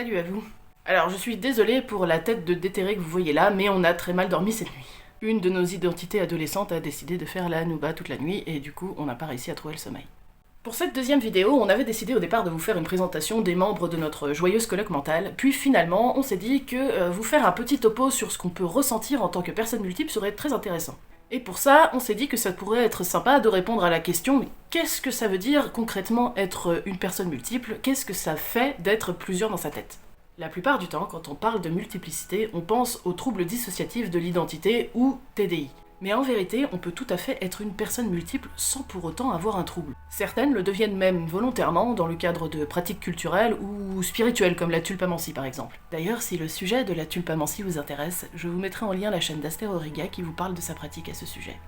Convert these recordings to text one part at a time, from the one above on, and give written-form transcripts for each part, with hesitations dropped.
Salut à vous. Alors je suis désolée pour la tête de déterré que vous voyez là, mais on a très mal dormi cette nuit. Une de nos identités adolescentes a décidé de faire la nouba toute la nuit et du coup on n'a pas réussi à trouver le sommeil. Pour cette deuxième vidéo, on avait décidé au départ de vous faire une présentation des membres de notre joyeuse colloque mentale, puis finalement on s'est dit que vous faire un petit topo sur ce qu'on peut ressentir en tant que personne multiple serait très intéressant. Et pour ça, on s'est dit que ça pourrait être sympa de répondre à la question mais qu'est-ce que ça veut dire concrètement être une personne multiple? Qu'est-ce que ça fait d'être plusieurs dans sa tête? La plupart du temps, quand on parle de multiplicité, on pense aux troubles dissociatifs de l'identité ou TDI. Mais en vérité, on peut tout à fait être une personne multiple sans pour autant avoir un trouble. Certaines le deviennent même volontairement dans le cadre de pratiques culturelles ou spirituelles comme la tulpamancie par exemple. D'ailleurs, si le sujet de la tulpamancie vous intéresse, je vous mettrai en lien la chaîne d'Aster Auriga qui vous parle de sa pratique à ce sujet.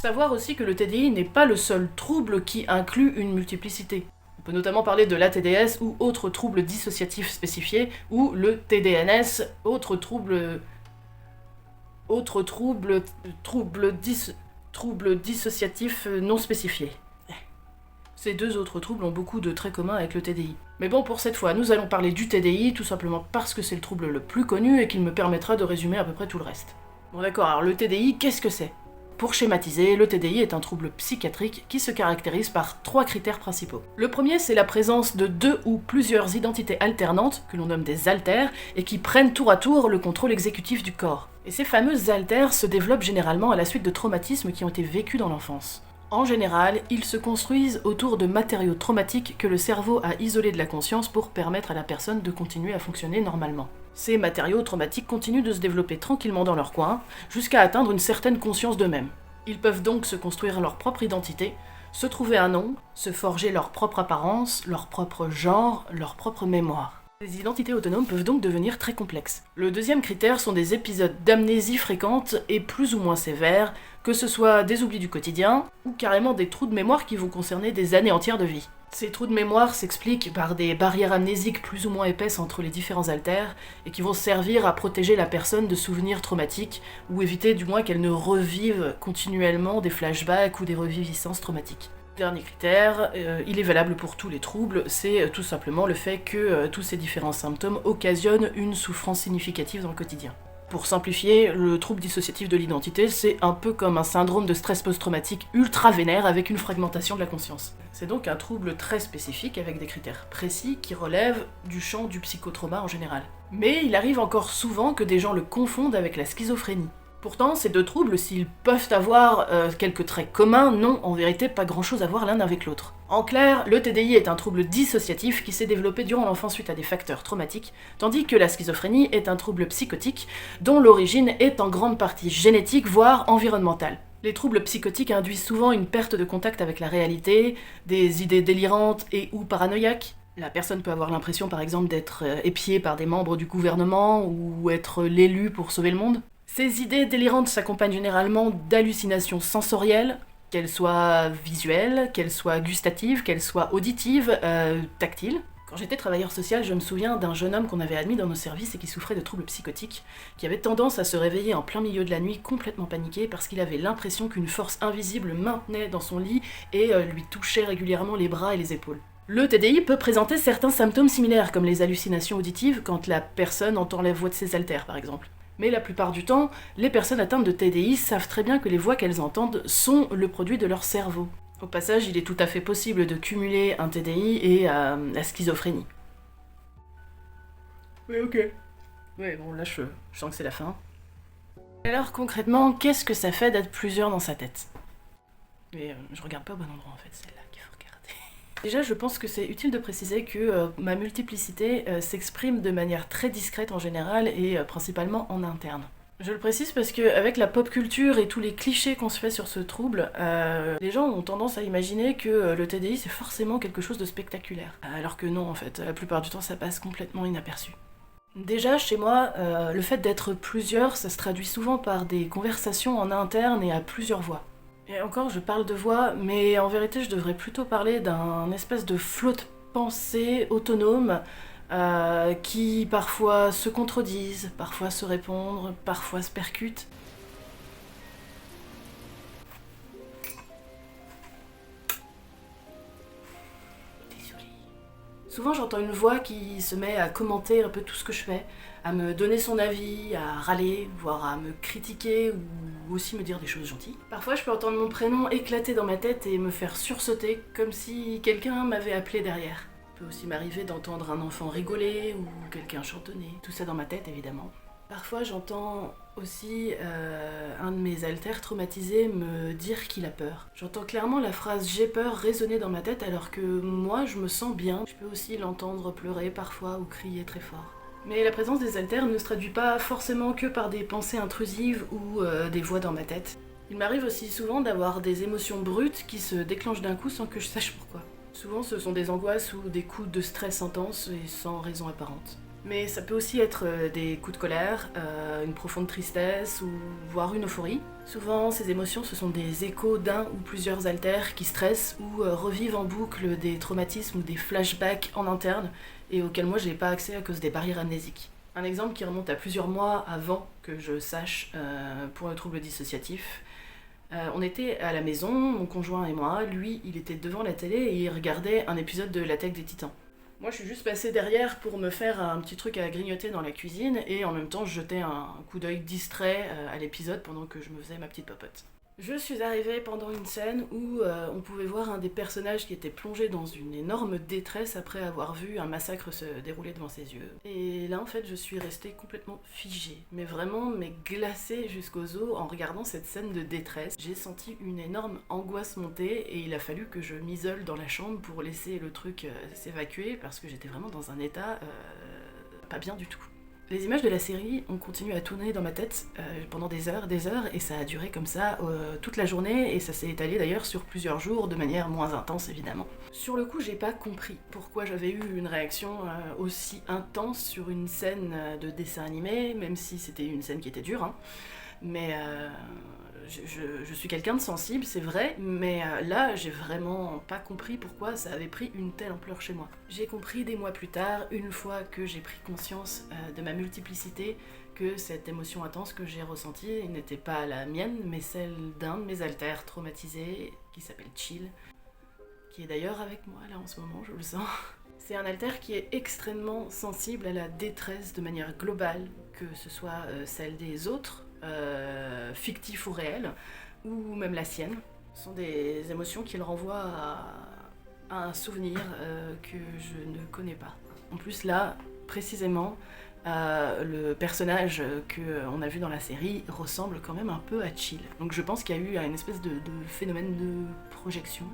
Savoir aussi que le TDI n'est pas le seul trouble qui inclut une multiplicité. On peut notamment parler de l'ATDS ou autre trouble dissociatif spécifié, ou le TDNS, autre trouble dissociatif non spécifié. Ces deux autres troubles ont beaucoup de traits communs avec le TDI. Mais bon, pour cette fois, nous allons parler du TDI, tout simplement parce que c'est le trouble le plus connu et qu'il me permettra de résumer à peu près tout le reste. Bon d'accord, alors le TDI, qu'est-ce que c'est ? Pour schématiser, le TDI est un trouble psychiatrique qui se caractérise par 3 critères principaux. Le premier, c'est la présence de 2 ou plusieurs identités alternantes, que l'on nomme des altères, et qui prennent tour à tour le contrôle exécutif du corps. Et ces fameuses altères se développent généralement à la suite de traumatismes qui ont été vécus dans l'enfance. En général, ils se construisent autour de matériaux traumatiques que le cerveau a isolés de la conscience pour permettre à la personne de continuer à fonctionner normalement. Ces matériaux traumatiques continuent de se développer tranquillement dans leur coin, jusqu'à atteindre une certaine conscience d'eux-mêmes. Ils peuvent donc se construire leur propre identité, se trouver un nom, se forger leur propre apparence, leur propre genre, leur propre mémoire. Les identités autonomes peuvent donc devenir très complexes. Le deuxième critère sont des épisodes d'amnésie fréquentes et plus ou moins sévères, que ce soit des oublis du quotidien, ou carrément des trous de mémoire qui vont concerner des années entières de vie. Ces trous de mémoire s'expliquent par des barrières amnésiques plus ou moins épaisses entre les différents altères, et qui vont servir à protéger la personne de souvenirs traumatiques, ou éviter du moins qu'elle ne revive continuellement des flashbacks ou des reviviscences traumatiques. Dernier critère, il est valable pour tous les troubles, c'est tout simplement le fait que tous ces différents symptômes occasionnent une souffrance significative dans le quotidien. Pour simplifier, le trouble dissociatif de l'identité, c'est un peu comme un syndrome de stress post-traumatique ultra vénère avec une fragmentation de la conscience. C'est donc un trouble très spécifique avec des critères précis qui relèvent du champ du psychotrauma en général. Mais il arrive encore souvent que des gens le confondent avec la schizophrénie. Pourtant, ces deux troubles, s'ils peuvent avoir quelques traits communs, n'ont en vérité pas grand-chose à voir l'un avec l'autre. En clair, le TDI est un trouble dissociatif qui s'est développé durant l'enfance suite à des facteurs traumatiques, tandis que la schizophrénie est un trouble psychotique dont l'origine est en grande partie génétique, voire environnementale. Les troubles psychotiques induisent souvent une perte de contact avec la réalité, des idées délirantes et ou paranoïaques. La personne peut avoir l'impression par exemple d'être épiée par des membres du gouvernement ou être l'élu pour sauver le monde. Ces idées délirantes s'accompagnent généralement d'hallucinations sensorielles, qu'elles soient visuelles, qu'elles soient gustatives, qu'elles soient auditives, tactiles. Quand j'étais travailleur social, je me souviens d'un jeune homme qu'on avait admis dans nos services et qui souffrait de troubles psychotiques, qui avait tendance à se réveiller en plein milieu de la nuit complètement paniqué parce qu'il avait l'impression qu'une force invisible maintenait dans son lit et lui touchait régulièrement les bras et les épaules. Le TDI peut présenter certains symptômes similaires, comme les hallucinations auditives quand la personne entend la voix de ses altères par exemple. Mais la plupart du temps, les personnes atteintes de TDI savent très bien que les voix qu'elles entendent sont le produit de leur cerveau. Au passage, il est tout à fait possible de cumuler un TDI et la schizophrénie. Oui, ok. Ouais, bon, là, je sens que c'est la fin. Alors, concrètement, qu'est-ce que ça fait d'être plusieurs dans sa tête ? Mais je regarde pas au bon endroit, en fait, c'est là qu'il faut regarder. Déjà, je pense que c'est utile de préciser que ma multiplicité s'exprime de manière très discrète en général et principalement en interne. Je le précise parce qu'avec la pop culture et tous les clichés qu'on se fait sur ce trouble, les gens ont tendance à imaginer que le TDI c'est forcément quelque chose de spectaculaire. Alors que non en fait, la plupart du temps ça passe complètement inaperçu. Déjà chez moi, le fait d'être plusieurs, ça se traduit souvent par des conversations en interne et à plusieurs voix. Et encore je parle de voix, mais en vérité je devrais plutôt parler d'un espèce de flot de pensée autonome, qui parfois se contredisent, parfois se répondent, parfois se percutent. Désolée. Souvent j'entends une voix qui se met à commenter un peu tout ce que je fais, à me donner son avis, à râler, voire à me critiquer ou aussi me dire des choses gentilles. Parfois je peux entendre mon prénom éclater dans ma tête et me faire sursauter comme si quelqu'un m'avait appelé derrière. Il peut aussi m'arriver d'entendre un enfant rigoler ou quelqu'un chantonner, tout ça dans ma tête évidemment. Parfois j'entends aussi un de mes alters traumatisés me dire qu'il a peur. J'entends clairement la phrase « j'ai peur » résonner dans ma tête alors que moi je me sens bien. Je peux aussi l'entendre pleurer parfois ou crier très fort. Mais la présence des alters ne se traduit pas forcément que par des pensées intrusives ou des voix dans ma tête. Il m'arrive aussi souvent d'avoir des émotions brutes qui se déclenchent d'un coup sans que je sache pourquoi. Souvent ce sont des angoisses ou des coups de stress intenses et sans raison apparente. Mais ça peut aussi être des coups de colère, une profonde tristesse ou voire une euphorie. Souvent, ces émotions, ce sont des échos d'un ou plusieurs alters qui stressent ou revivent en boucle des traumatismes ou des flashbacks en interne et auxquels moi j'ai pas accès à cause des barrières amnésiques. Un exemple qui remonte à plusieurs mois avant que je sache pour le trouble dissociatif. On était à la maison, mon conjoint et moi, lui il était devant la télé et il regardait un épisode de L'attaque des Titans. Moi je suis juste passée derrière pour me faire un petit truc à grignoter dans la cuisine et en même temps je jetais un coup d'œil distrait à l'épisode pendant que je me faisais ma petite popote. Je suis arrivée pendant une scène où on pouvait voir un des personnages qui était plongé dans une énorme détresse après avoir vu un massacre se dérouler devant ses yeux. Et là en fait je suis restée complètement figée, mais vraiment glacée jusqu'aux os en regardant cette scène de détresse. J'ai senti une énorme angoisse monter et il a fallu que je m'isole dans la chambre pour laisser le truc s'évacuer parce que j'étais vraiment dans un état pas bien du tout. Les images de la série ont continué à tourner dans ma tête pendant des heures, et ça a duré comme ça toute la journée, et ça s'est étalé d'ailleurs sur plusieurs jours, de manière moins intense évidemment. Sur le coup, j'ai pas compris pourquoi j'avais eu une réaction aussi intense sur une scène de dessin animé, même si c'était une scène qui était dure, hein. Mais je suis quelqu'un de sensible, c'est vrai, mais là, j'ai vraiment pas compris pourquoi ça avait pris une telle ampleur chez moi. J'ai compris des mois plus tard, une fois que j'ai pris conscience de ma multiplicité, que cette émotion intense que j'ai ressentie n'était pas la mienne, mais celle d'un de mes alters traumatisés, qui s'appelle Chill, qui est d'ailleurs avec moi là en ce moment, je le sens. C'est un alter qui est extrêmement sensible à la détresse de manière globale, que ce soit celle des autres, fictif ou réel, ou même la sienne. Ce sont des émotions qu'il renvoie à un souvenir que je ne connais pas. En plus là, précisément, le personnage qu'on a vu dans la série ressemble quand même un peu à Chill. Donc je pense qu'il y a eu une espèce de phénomène de projection.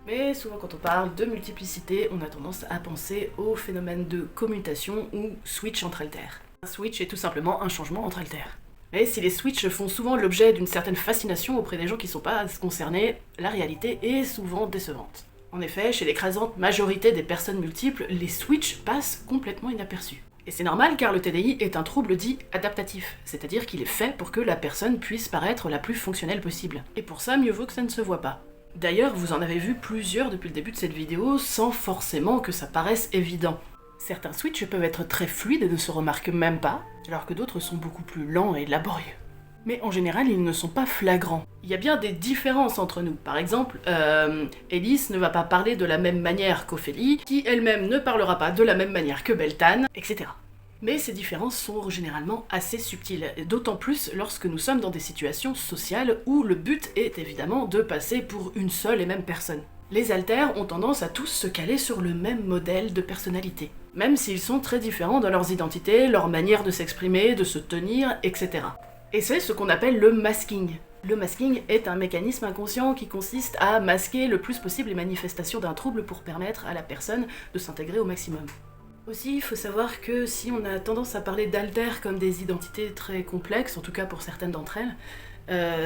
Mais souvent quand on parle de multiplicité, on a tendance à penser au phénomène de commutation ou switch entre alters. Un switch est tout simplement un changement entre alters. Mais si les switches font souvent l'objet d'une certaine fascination auprès des gens qui ne sont pas concernés, la réalité est souvent décevante. En effet, chez l'écrasante majorité des personnes multiples, les switches passent complètement inaperçus. Et c'est normal car le TDI est un trouble dit adaptatif, c'est-à-dire qu'il est fait pour que la personne puisse paraître la plus fonctionnelle possible. Et pour ça, mieux vaut que ça ne se voit pas. D'ailleurs, vous en avez vu plusieurs depuis le début de cette vidéo sans forcément que ça paraisse évident. Certains switches peuvent être très fluides et ne se remarquent même pas, alors que d'autres sont beaucoup plus lents et laborieux. Mais en général, ils ne sont pas flagrants. Il y a bien des différences entre nous. Par exemple, Elise ne va pas parler de la même manière qu'Ophélie, qui elle-même ne parlera pas de la même manière que Beltane, etc. Mais ces différences sont généralement assez subtiles, d'autant plus lorsque nous sommes dans des situations sociales où le but est évidemment de passer pour une seule et même personne. Les alters ont tendance à tous se caler sur le même modèle de personnalité, même s'ils sont très différents dans leurs identités, leur manière de s'exprimer, de se tenir, etc. Et c'est ce qu'on appelle le masking. Le masking est un mécanisme inconscient qui consiste à masquer le plus possible les manifestations d'un trouble pour permettre à la personne de s'intégrer au maximum. Aussi, il faut savoir que si on a tendance à parler d'alters comme des identités très complexes, en tout cas pour certaines d'entre elles,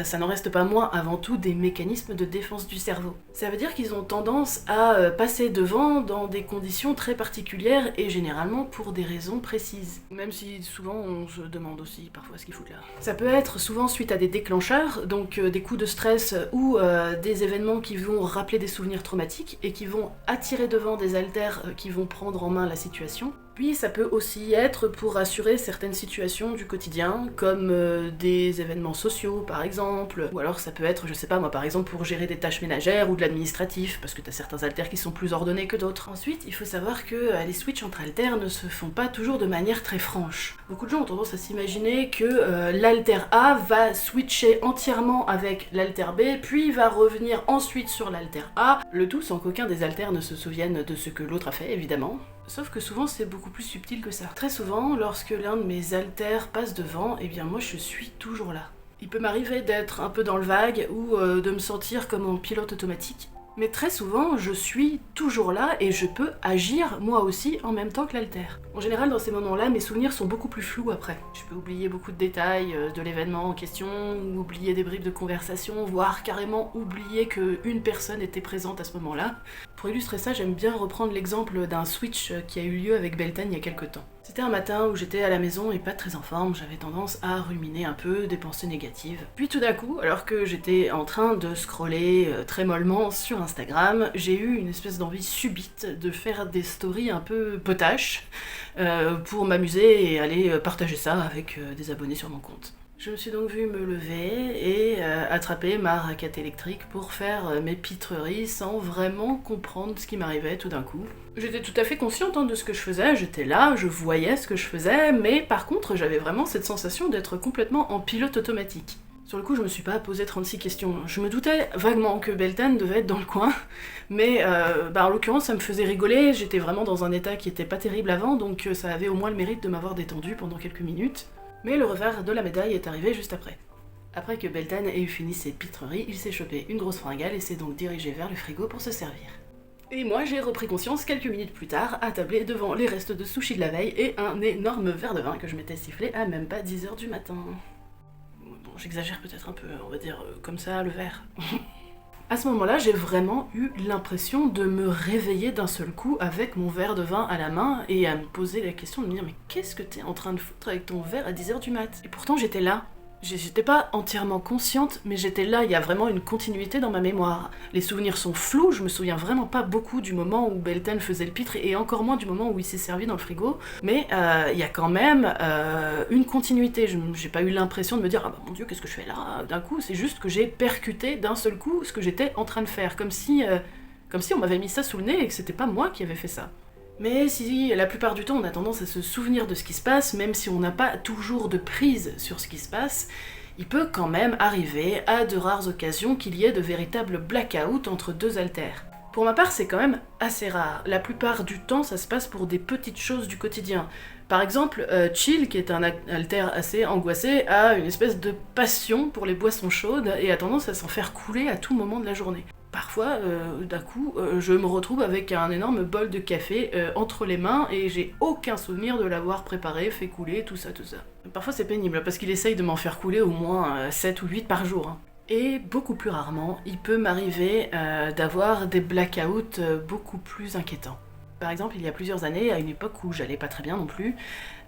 ça n'en reste pas moins avant tout des mécanismes de défense du cerveau. Ça veut dire qu'ils ont tendance à passer devant dans des conditions très particulières et généralement pour des raisons précises. Même si souvent on se demande aussi parfois ce qu'ils foutent là. Ça peut être souvent suite à des déclencheurs, donc des coups de stress ou des événements qui vont rappeler des souvenirs traumatiques et qui vont attirer devant des alters qui vont prendre en main la situation. Puis ça peut aussi être pour assurer certaines situations du quotidien, comme des événements sociaux par exemple, ou alors ça peut être, je sais pas moi, par exemple pour gérer des tâches ménagères ou de l'administratif, parce que t'as certains haltères qui sont plus ordonnés que d'autres. Ensuite, il faut savoir que les switches entre haltères ne se font pas toujours de manière très franche. Beaucoup de gens ont tendance à s'imaginer que l'haltère A va switcher entièrement avec l'haltère B, puis va revenir ensuite sur l'haltère A, le tout sans qu'aucun des haltères ne se souvienne de ce que l'autre a fait, évidemment. Sauf que souvent c'est beaucoup plus subtil que ça. Très souvent, lorsque l'un de mes haltères passe devant, eh bien moi je suis toujours là. Il peut m'arriver d'être un peu dans le vague ou de me sentir comme en pilote automatique, mais très souvent je suis toujours là et je peux agir moi aussi en même temps que l'haltère. En général dans ces moments-là, mes souvenirs sont beaucoup plus flous après. Je peux oublier beaucoup de détails de l'événement en question, ou oublier des bribes de conversation, voire carrément oublier qu'une personne était présente à ce moment-là. Pour illustrer ça, j'aime bien reprendre l'exemple d'un switch qui a eu lieu avec Beltane il y a quelques temps. C'était un matin où j'étais à la maison et pas très en forme, j'avais tendance à ruminer un peu, des pensées négatives. Puis tout d'un coup, alors que j'étais en train de scroller très mollement sur Instagram, j'ai eu une espèce d'envie subite de faire des stories un peu potaches pour m'amuser et aller partager ça avec des abonnés sur mon compte. Je me suis donc vue me lever et attraper ma raquette électrique pour faire mes pitreries sans vraiment comprendre ce qui m'arrivait tout d'un coup. J'étais tout à fait consciente de ce que je faisais, j'étais là, je voyais ce que je faisais, mais par contre j'avais vraiment cette sensation d'être complètement en pilote automatique. Sur le coup, je me suis pas posé 36 questions. Je me doutais vaguement que Beltane devait être dans le coin, mais en l'occurrence, ça me faisait rigoler, j'étais vraiment dans un état qui était pas terrible avant, donc ça avait au moins le mérite de m'avoir détendu pendant quelques minutes. Mais le revers de la médaille est arrivé juste après. Après que Beltane ait eu fini ses pitreries, il s'est chopé une grosse fringale et s'est donc dirigé vers le frigo pour se servir. Et moi, j'ai repris conscience quelques minutes plus tard, attablé devant les restes de sushi de la veille et un énorme verre de vin que je m'étais sifflé à même pas 10h du matin. Bon, j'exagère peut-être un peu, on va dire comme ça, le verre. À ce moment-là, j'ai vraiment eu l'impression de me réveiller d'un seul coup avec mon verre de vin à la main et à me poser la question de me dire mais qu'est-ce que t'es en train de foutre avec ton verre à 10h du mat? Et pourtant j'étais là. J'étais pas entièrement consciente, mais j'étais là, il y a vraiment une continuité dans ma mémoire. Les souvenirs sont flous, je me souviens vraiment pas beaucoup du moment où Beltane faisait le pitre, et encore moins du moment où il s'est servi dans le frigo, mais il y a quand même une continuité. J'ai pas eu l'impression de me dire « Ah bah mon Dieu, qu'est-ce que je fais là ?» D'un coup, c'est juste que j'ai percuté d'un seul coup ce que j'étais en train de faire, comme si on m'avait mis ça sous le nez et que c'était pas moi qui avais fait ça. Mais si la plupart du temps on a tendance à se souvenir de ce qui se passe, même si on n'a pas toujours de prise sur ce qui se passe, il peut quand même arriver à de rares occasions qu'il y ait de véritables blackouts entre deux haltères. Pour ma part, c'est quand même assez rare. La plupart du temps, ça se passe pour des petites choses du quotidien. Par exemple, Chill, qui est un haltère assez angoissé, a une espèce de passion pour les boissons chaudes et a tendance à s'en faire couler à tout moment de la journée. Parfois, d'un coup, je me retrouve avec un énorme bol de café entre les mains et j'ai aucun souvenir de l'avoir préparé, fait couler, tout ça. Parfois c'est pénible parce qu'il essaye de m'en faire couler au moins 7 ou 8 par jour. Et beaucoup plus rarement, il peut m'arriver d'avoir des blackouts beaucoup plus inquiétants. Par exemple, il y a plusieurs années, à une époque où j'allais pas très bien non plus,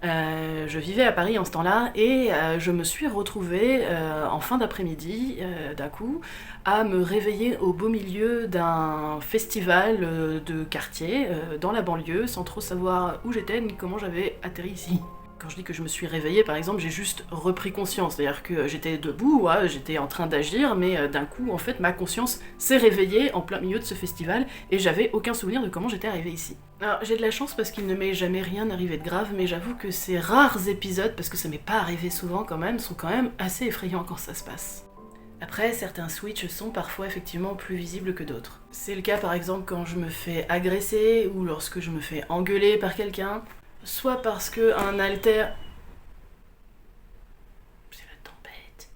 je vivais à Paris en ce temps-là et je me suis retrouvée en fin d'après-midi, d'un coup, à me réveiller au beau milieu d'un festival de quartier dans la banlieue sans trop savoir où j'étais ni comment j'avais atterri ici. Quand je dis que je me suis réveillée, par exemple, j'ai juste repris conscience, c'est-à-dire que j'étais debout, ouais, j'étais en train d'agir, mais d'un coup, en fait, ma conscience s'est réveillée en plein milieu de ce festival, et j'avais aucun souvenir de comment j'étais arrivée ici. Alors, j'ai de la chance parce qu'il ne m'est jamais rien arrivé de grave, mais j'avoue que ces rares épisodes, parce que ça m'est pas arrivé souvent quand même, sont quand même assez effrayants quand ça se passe. Après, certains switches sont parfois effectivement plus visibles que d'autres. C'est le cas par exemple quand je me fais agresser, ou lorsque je me fais engueuler par quelqu'un, soit parce que un haltère... C'est la tempête.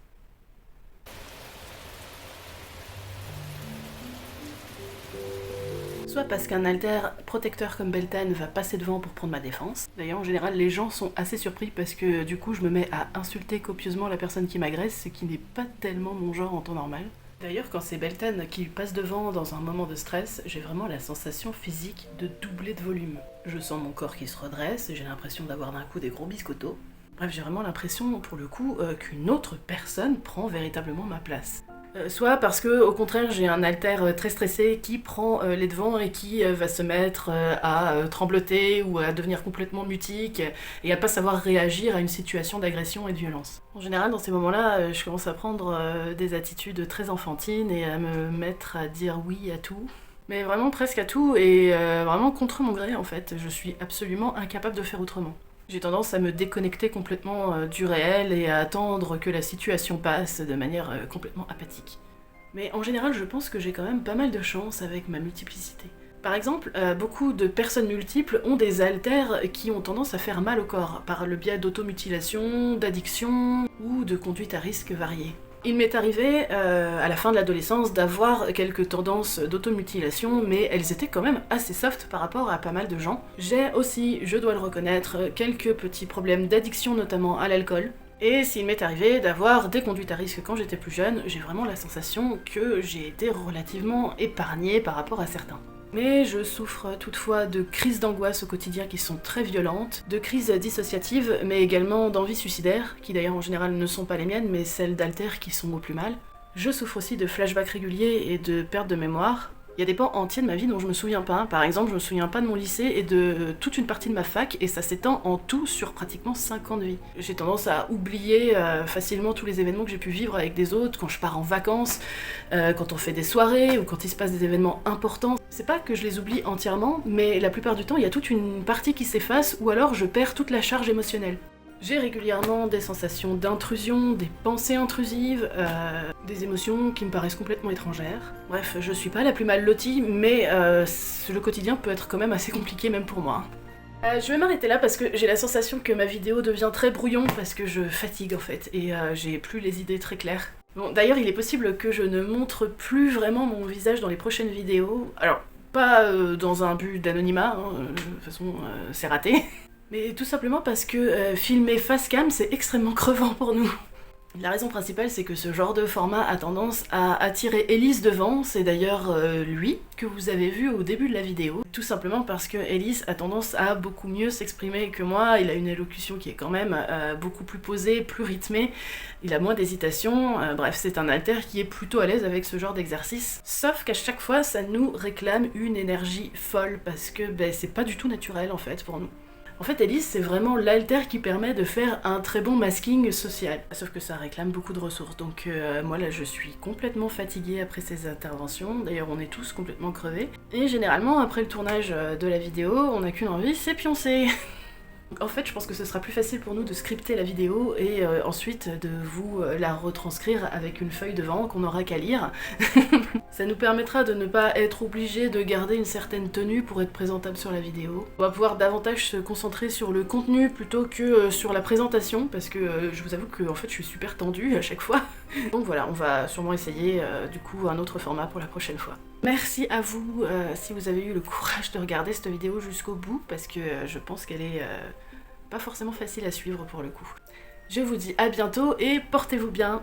Soit parce qu'un haltère protecteur comme Beltane va passer devant pour prendre ma défense. D'ailleurs, en général, les gens sont assez surpris parce que du coup, je me mets à insulter copieusement la personne qui m'agresse, ce qui n'est pas tellement mon genre en temps normal. D'ailleurs, quand c'est Beltane qui passe devant dans un moment de stress, j'ai vraiment la sensation physique de doubler de volume. Je sens mon corps qui se redresse et j'ai l'impression d'avoir d'un coup des gros biscottos. Bref, j'ai vraiment l'impression, pour le coup, qu'une autre personne prend véritablement ma place. soit parce que au contraire j'ai un alter très stressé qui prend les devants et qui va se mettre à trembloter ou à devenir complètement mutique et à pas savoir réagir à une situation d'agression et de violence. En général dans ces moments-là, je commence à prendre des attitudes très enfantines et à me mettre à dire oui à tout. Mais vraiment presque à tout et vraiment contre mon gré en fait, je suis absolument incapable de faire autrement. J'ai tendance à me déconnecter complètement du réel et à attendre que la situation passe de manière complètement apathique. Mais en général, je pense que j'ai quand même pas mal de chance avec ma multiplicité. Par exemple, beaucoup de personnes multiples ont des haltères qui ont tendance à faire mal au corps, par le biais d'automutilation, d'addiction ou de conduites à risque variées. Il m'est arrivé, à la fin de l'adolescence, d'avoir quelques tendances d'automutilation, mais elles étaient quand même assez soft par rapport à pas mal de gens. J'ai aussi, je dois le reconnaître, quelques petits problèmes d'addiction, notamment à l'alcool. Et s'il m'est arrivé d'avoir des conduites à risque quand j'étais plus jeune, j'ai vraiment la sensation que j'ai été relativement épargnée par rapport à certains. Mais je souffre toutefois de crises d'angoisse au quotidien qui sont très violentes, de crises dissociatives, mais également d'envies suicidaires, qui d'ailleurs en général ne sont pas les miennes, mais celles d'alters qui sont au plus mal. Je souffre aussi de flashbacks réguliers et de perte de mémoire. Il y a des pans entiers de ma vie dont je me souviens pas. Par exemple, je me souviens pas de mon lycée et de toute une partie de ma fac, et ça s'étend en tout sur pratiquement 5 ans de vie. J'ai tendance à oublier facilement tous les événements que j'ai pu vivre avec des autres, quand je pars en vacances, quand on fait des soirées, ou quand il se passe des événements importants. C'est pas que je les oublie entièrement, mais la plupart du temps, il y a toute une partie qui s'efface, ou alors je perds toute la charge émotionnelle. J'ai régulièrement des sensations d'intrusion, des pensées intrusives, des émotions qui me paraissent complètement étrangères. Bref, je suis pas la plus mal lotie, mais le quotidien peut être quand même assez compliqué même pour moi. Je vais m'arrêter là parce que j'ai la sensation que ma vidéo devient très brouillon parce que je fatigue en fait, et j'ai plus les idées très claires. Bon, d'ailleurs, il est possible que je ne montre plus vraiment mon visage dans les prochaines vidéos. Alors, pas dans un but d'anonymat, hein, de toute façon, c'est raté. Mais tout simplement parce que filmer face cam, c'est extrêmement crevant pour nous. La raison principale, c'est que ce genre de format a tendance à attirer Elise devant, c'est d'ailleurs lui que vous avez vu au début de la vidéo. Tout simplement parce que Elise a tendance à beaucoup mieux s'exprimer que moi, il a une élocution qui est quand même beaucoup plus posée, plus rythmée, il a moins d'hésitation, bref, c'est un alter qui est plutôt à l'aise avec ce genre d'exercice. Sauf qu'à chaque fois, ça nous réclame une énergie folle, parce que c'est pas du tout naturel en fait pour nous. En fait, Elise, c'est vraiment l'alter qui permet de faire un très bon masking social. Sauf que ça réclame beaucoup de ressources, donc moi là je suis complètement fatiguée après ces interventions, d'ailleurs on est tous complètement crevés. Et généralement, après le tournage de la vidéo, on n'a qu'une envie, c'est pioncer. En fait, je pense que ce sera plus facile pour nous de scripter la vidéo et ensuite de vous la retranscrire avec une feuille devant qu'on n'aura qu'à lire. Ça nous permettra de ne pas être obligé de garder une certaine tenue pour être présentable sur la vidéo. On va pouvoir davantage se concentrer sur le contenu plutôt que sur la présentation, parce que je vous avoue que en fait, je suis super tendue à chaque fois. Donc voilà, on va sûrement essayer du coup un autre format pour la prochaine fois. Merci à vous si vous avez eu le courage de regarder cette vidéo jusqu'au bout, parce que je pense qu'elle est pas forcément facile à suivre pour le coup. Je vous dis à bientôt et portez-vous bien.